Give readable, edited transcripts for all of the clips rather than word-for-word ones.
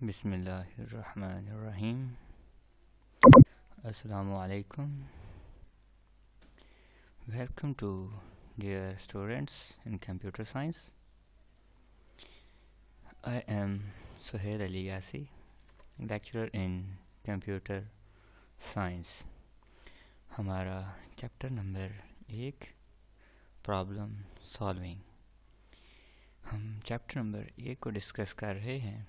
بسم اللہ الرحمن الرحیم. السلام علیکم. Welcome to dear students in computer science. I am Suhail Ali Yasi, lecturer in computer science. ہمارا چیپٹر نمبر 1 پرابلم سالونگ. ہم چیپٹر نمبر 1 کو ڈسکس کر رہے ہیں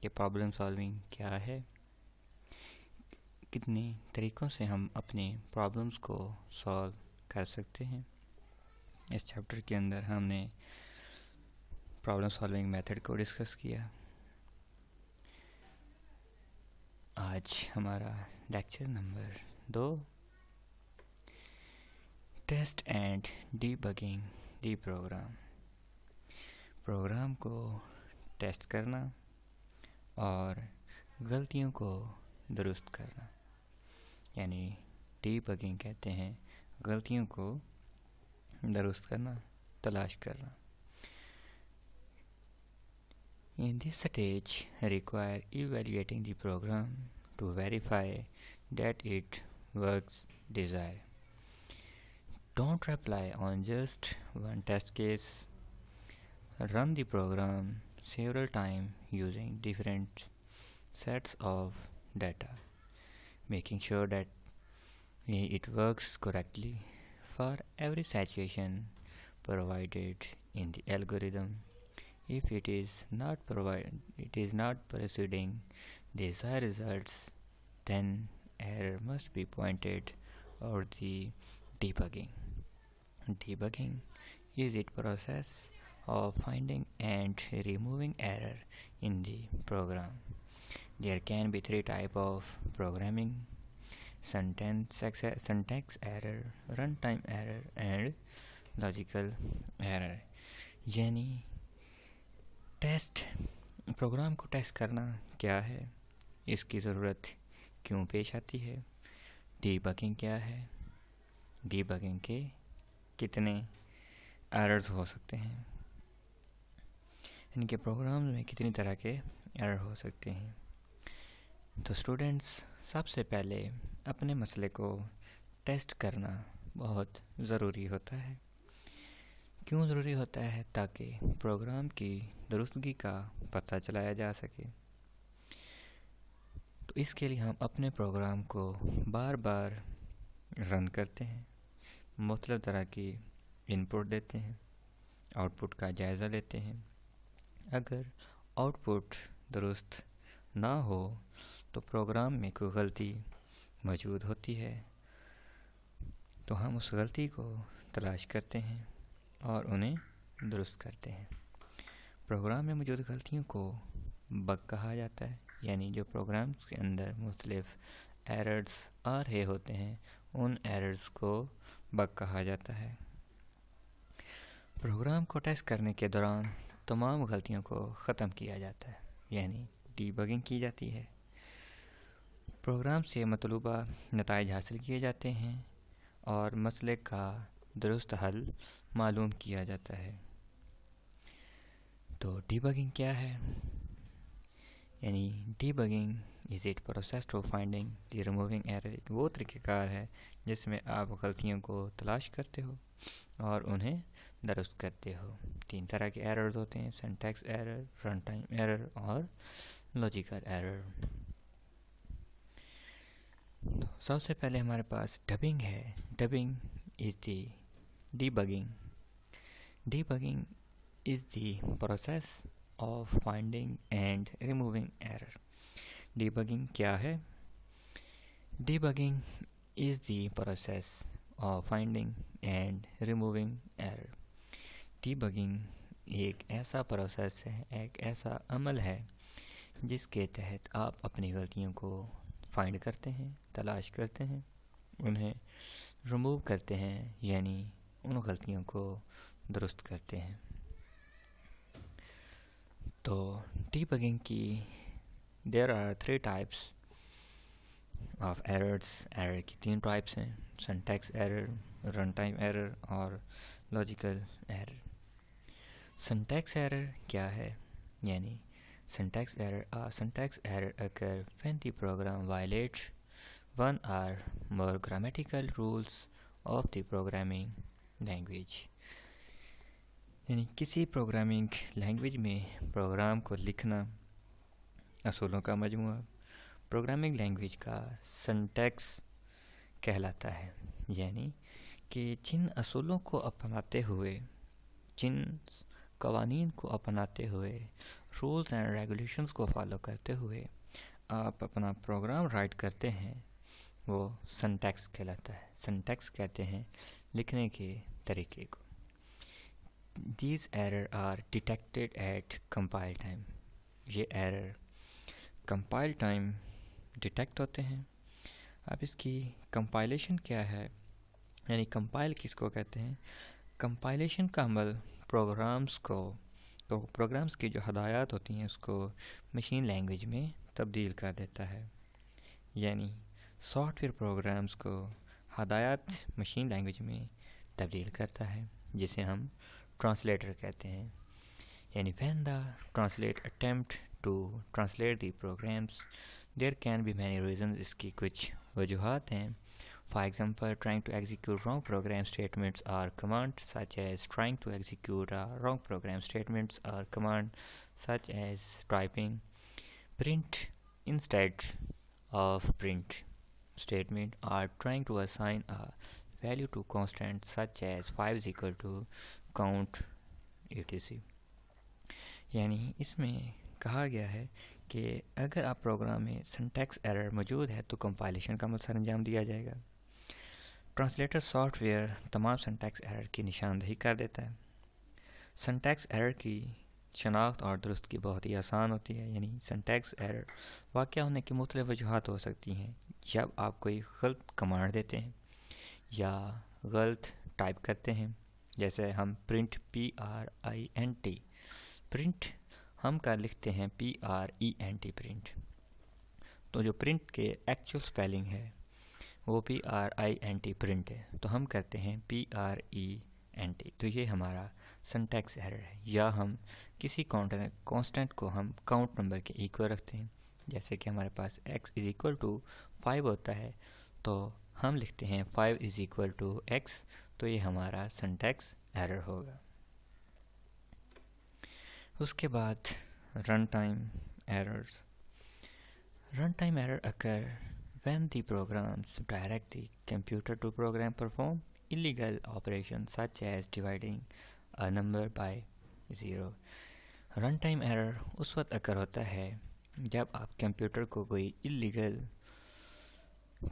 کہ پرابلم سالونگ کیا ہے، کتنے طریقوں سے ہم اپنے پرابلمس کو سالو کر سکتے ہیں. اس چیپٹر کے اندر ہم نے پرابلم سالونگ میتھڈ کو ڈسکس کیا. آج ہمارا lecture number 2 test and debugging the program کو ٹیسٹ کرنا اور غلطیوں کو درست کرنا، یعنی ڈی بگنگ کہتے ہیں غلطیوں کو درست کرنا، تلاش کرنا. In this stage require evaluating the program to verify that it works desired. Don't rely on just one test case. Run the program several times using different sets of data, making sure that it works correctly for every situation provided in the algorithm. If it is not proceeding desired results, then error must be pointed out. The debugging is the process of finding and removing error in the program. There can be 3 types of programming: syntax error, runtime error and logical error. یعنی programme کو test کرنا کیا ہے، اس کی ضرورت کیوں پیش آتی ہے. ڈی بگنگ کیا ہے، ڈی بگنگ کے کتنے ایررز ہو سکتے ہیں، یعنی کہ پروگرام میں کتنی طرح کے ایرر ہو سکتے ہیں. تو اسٹوڈنٹس، سب سے پہلے اپنے مسئلے کو ٹیسٹ کرنا بہت ضروری ہوتا ہے. کیوں ضروری ہوتا ہے؟ تاکہ پروگرام کی درستگی کا پتہ چلایا جا سکے. تو اس کے لیے ہم اپنے پروگرام کو بار بار رن کرتے ہیں، مختلف طرح کی ان پٹ دیتے ہیں، آؤٹ پٹ کا جائزہ لیتے ہیں. اگر آؤٹ پٹ درست نہ ہو تو پروگرام میں کوئی غلطی موجود ہوتی ہے، تو ہم اس غلطی کو تلاش کرتے ہیں اور انہیں درست کرتے ہیں. پروگرام میں موجود غلطیوں کو بگ کہا جاتا ہے، یعنی جو پروگرامز کے اندر مختلف ایررز آ رہے ہوتے ہیں ان ایررز کو بگ کہا جاتا ہے. پروگرام کو ٹیسٹ کرنے کے دوران تمام غلطیوں کو ختم کیا جاتا ہے، یعنی ڈی بگنگ کی جاتی ہے. پروگرام سے مطلوبہ نتائج حاصل کیے جاتے ہیں اور مسئلے کا درست حل معلوم کیا جاتا ہے. تو ڈی بگنگ کیا ہے؟ یعنی debugging is it process to finding the removing error. وہ طریقہ کار ہے جس میں آپ غلطیوں کو تلاش کرتے ہو اور انہیں درست کرتے ہو. 3 طرح کے ایررز ہوتے ہیں: syntax error, run time error اور لاجیکل ایرر. سب سے پہلے ہمارے پاس ڈبنگ ہے. Dubbing is the debugging. Debugging is the process of finding and removing error. Debugging کیا ہے؟ Debugging is the process of finding and removing error. Debugging ایک ایسا process ہے، ایک ایسا عمل ہے جس کے تحت آپ اپنی غلطیوں کو فائنڈ کرتے ہیں، تلاش کرتے ہیں، انہیں ریموو کرتے ہیں، یعنی ان غلطیوں کو درست کرتے ہیں. تو ڈی بگنگ کی there are 3 types of errors. Error کی 3 ٹائپس ہیں: syntax error, run time error اور لاجیکل ایرر. سینٹیکس ایرر کیا ہے؟ یعنی Syntax error occur when the program violates one or more grammatical rules of the programming language. یعنی کسی programming language میں programme کو لکھنا اصولوں کا مجموعہ پروگرامنگ لینگویج کا سنٹیکس کہلاتا ہے. یعنی کہ جن اصولوں کو اپناتے ہوئے، جن قوانین کو اپناتے ہوئے، رولز اینڈ ریگولیشنز کو فالو کرتے ہوئے آپ اپنا پروگرام رائٹ کرتے ہیں، وہ سنٹیکس کہلاتا ہے. سنٹیکس کہتے ہیں لکھنے کے طریقے کو. These errors are detected at compile time. یہ ایرر کمپائل ٹائم ڈیٹیکٹ ہوتے ہیں. اب اس کی کمپائلیشن کیا ہے، یعنی کمپائل کس کو کہتے ہیں؟ کمپائلیشن کا عمل پروگرامز کی جو ہدایات ہوتی ہیں اس کو مشین لینگویج میں تبدیل کر دیتا ہے. یعنی سافٹ ویئر پروگرامز کو ہدایات مشین لینگویج میں تبدیل کرتا ہے، جسے ہم ٹرانسلیٹر کہتے ہیں. یعنی when the translator attempt to translate the programs, there can be many reasons. اس کی کچھ وجوہات ہیں. For example, trying to execute wrong program statements or commands such as trying to execute a wrong program statements or command such as typing print instead of print statement, or trying to assign a value to constant such as 5 is equal to count etc. یعنی اس میں کہا گیا ہے کہ اگر آپ programme میں syntax error موجود ہے تو کمپائلیشن کا عمل سر انجام دیا جائے گا. ٹرانسلیٹر سافٹ ویئر تمام سنٹیکس ایرر کی نشاندہی کر دیتا ہے. سنٹیکس ایرر کی شناخت اور درستگی بہت ہی آسان ہوتی ہے. یعنی سنٹیکس ایرر واقع ہونے کی مختلف وجوہات ہو سکتی ہیں. جب آپ کوئی غلط کمانڈ دیتے ہیں یا غلط ٹائپ کرتے ہیں، جیسے ہم پرنٹ PRINT پرنٹ ہم کا لکھتے ہیں PRENT پرنٹ، تو جو پرنٹ کے ایکچوئل سپیلنگ ہے وہ PRINT پرنٹ ہے، تو ہم کرتے ہیں PRENT. تو یہ ہمارا سنٹیکس ایرر ہے. یا ہم کسی کانسٹنٹ کو ہم کاؤنٹ نمبر کے ایکول رکھتے ہیں، جیسے کہ ہمارے پاس x is equal to 5 ہوتا ہے تو ہم لکھتے ہیں 5 is equal to x، تو یہ ہمارا سنٹیکس ایرر ہوگا. اس کے بعد run time errors. Run time error occur when the programs direct the computer to program perform illegal operations such as dividing a number by 0. Run time error اس وقت occur ہوتا ہے جب آپ کمپیوٹر کو کوئی اللیگل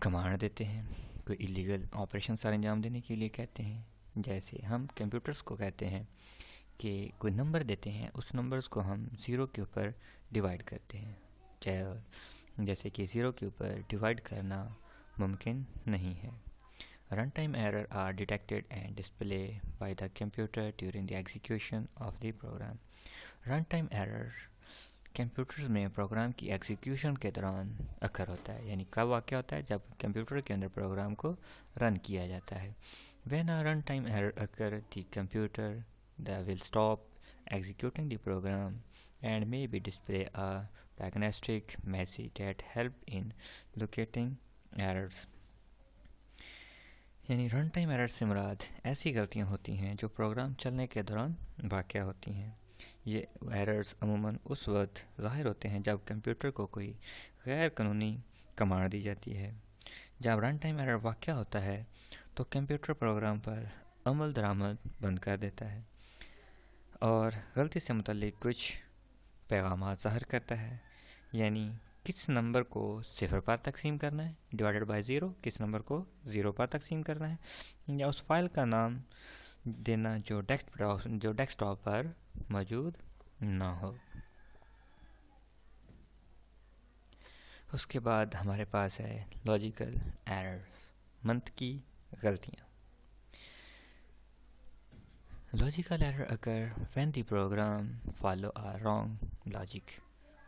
کمانڈ دیتے ہیں، کوئی اللیگل آپریشن سر انجام دینے کے لیے کہتے ہیں. جیسے ہم کمپیوٹرز کو کہتے ہیں کہ کوئی نمبر دیتے ہیں، اس نمبرز کو ہم 0 کے اوپر ڈیوائڈ کرتے ہیں، جیسے کہ 0 کے اوپر ڈیوائڈ کرنا ممکن نہیں ہے. Run time error are detected and display by the computer during the execution of the program. Run time error computers میں پروگرام کی ایگزیکیوشن کے دوران اکر ہوتا ہے. یعنی کب واقع ہوتا ہے؟ جب کمپیوٹر کے اندر پروگرام کو رن کیا جاتا ہے. When a runtime error occurs, the computer will stop executing the program and maybe display a diagnostic message that help in locating errors. یعنی رن ٹائم ایرر سے مراد ایسی غلطیاں ہوتی ہیں جو پروگرام چلنے کے دوران واقع ہوتی ہیں. یہ ایررز عموماً اس وقت ظاہر ہوتے ہیں جب کمپیوٹر کو کوئی غیر قانونی کمانڈ دی جاتی ہے. جب رن ٹائم ایرر واقع ہوتا ہے تو کمپیوٹر پروگرام پر عمل درآمد بند کر دیتا ہے اور غلطی سے متعلق کچھ پیغامات ظاہر کرتا ہے. یعنی کس نمبر کو 0 پر تقسیم کرنا ہے ڈیوائڈڈ بائی 0، کس نمبر کو 0 پر تقسیم کرنا ہے، یا اس فائل کا نام دینا جو ڈیسک ٹاپ پر موجود نہ ہو. اس کے بعد ہمارے پاس ہے لاجیکل ایرر، منطقی غلطیاں. Logical error occur when the program follow a wrong logic.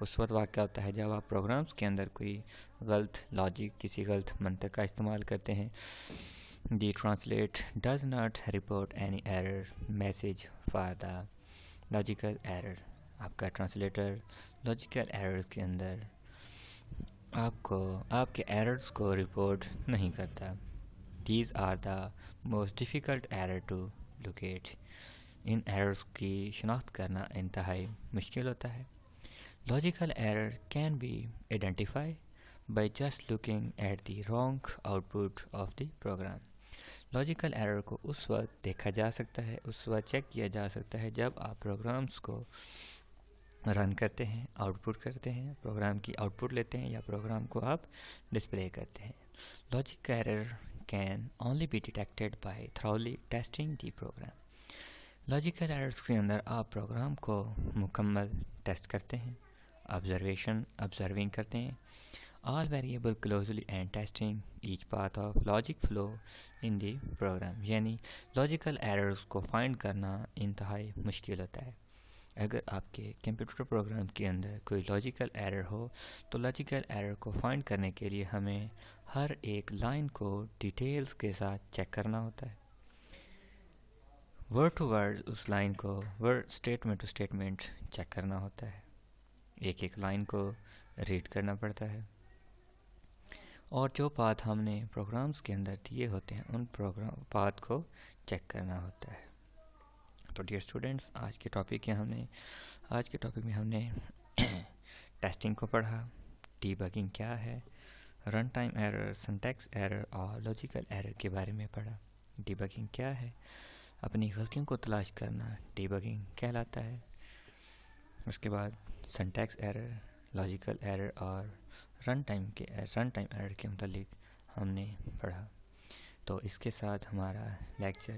اس وقت واقع ہوتا ہے جب آپ پروگرامز کے اندر کوئی غلط لاجک، کسی غلط منطق کا استعمال کرتے ہیں. The translate does not report any error message for the logical error. آپ کا ٹرانسلیٹر لاجیکل ایررز کے اندر آپ کے ایررز کو رپورٹ نہیں کرتا. These are the most difficult error to locate. ان ایررز کی شناخت کرنا انتہائی مشکل ہوتا ہے. Logical error can be identify by just looking at the wrong output of the program. Logical error کو اس وقت دیکھا جا سکتا ہے، اس وقت چیک کیا جا سکتا ہے جب آپ پروگرامز کو رن کرتے ہیں، آؤٹ پٹ کرتے ہیں، پروگرام کی آؤٹ پٹ لیتے ہیں یا پروگرام کو آپ ڈسپلے کرتے ہیں. Logical error can only be detected by thoroughly testing the program. Logical errors کے اندر آپ پروگرام کو مکمل ٹیسٹ کرتے ہیں، آبزرونگ کرتے ہیں. All variable closely and testing each path of logic flow in the program. یعنی لاجیکل ایررز کو فائنڈ کرنا انتہائی مشکل ہوتا ہے. اگر آپ کے کمپیوٹر پروگرام کے اندر کوئی لاجیکل ایرر ہو تو لاجیکل ایرر کو فائنڈ کرنے کے لیے ہمیں ہر ایک لائن کو ڈیٹیلز کے ساتھ چیک کرنا ہوتا ہے، ورڈ ٹو ورڈ اس لائن کو اسٹیٹمنٹ ٹو اسٹیٹمنٹ چیک کرنا ہوتا ہے، ایک ایک لائن کو ریڈ کرنا پڑتا ہے. اور جو پاتھ ہم نے پروگرامز کے اندر دیے ہوتے ہیں ان پاتھ کو چیک کرنا ہوتا ہے. تو ڈیئر اسٹوڈنٹس، آج کے ٹاپک میں ہم نے ٹیسٹنگ کو پڑھا، ڈی بگنگ کیا ہے، run time error, syntax error اور لاجیکل ایرر کے بارے میں پڑھا. ڈی بگنگ کیا ہے، اپنی غلطیوں کو تلاش کرنا ڈی بگنگ کہلاتا ہے. اس کے بعد سنٹیکس ایرر، لاجیکل ایرر اور رن ٹائم ایرر کے متعلق ہم نے پڑھا. تو اس کے ساتھ ہمارا لیکچر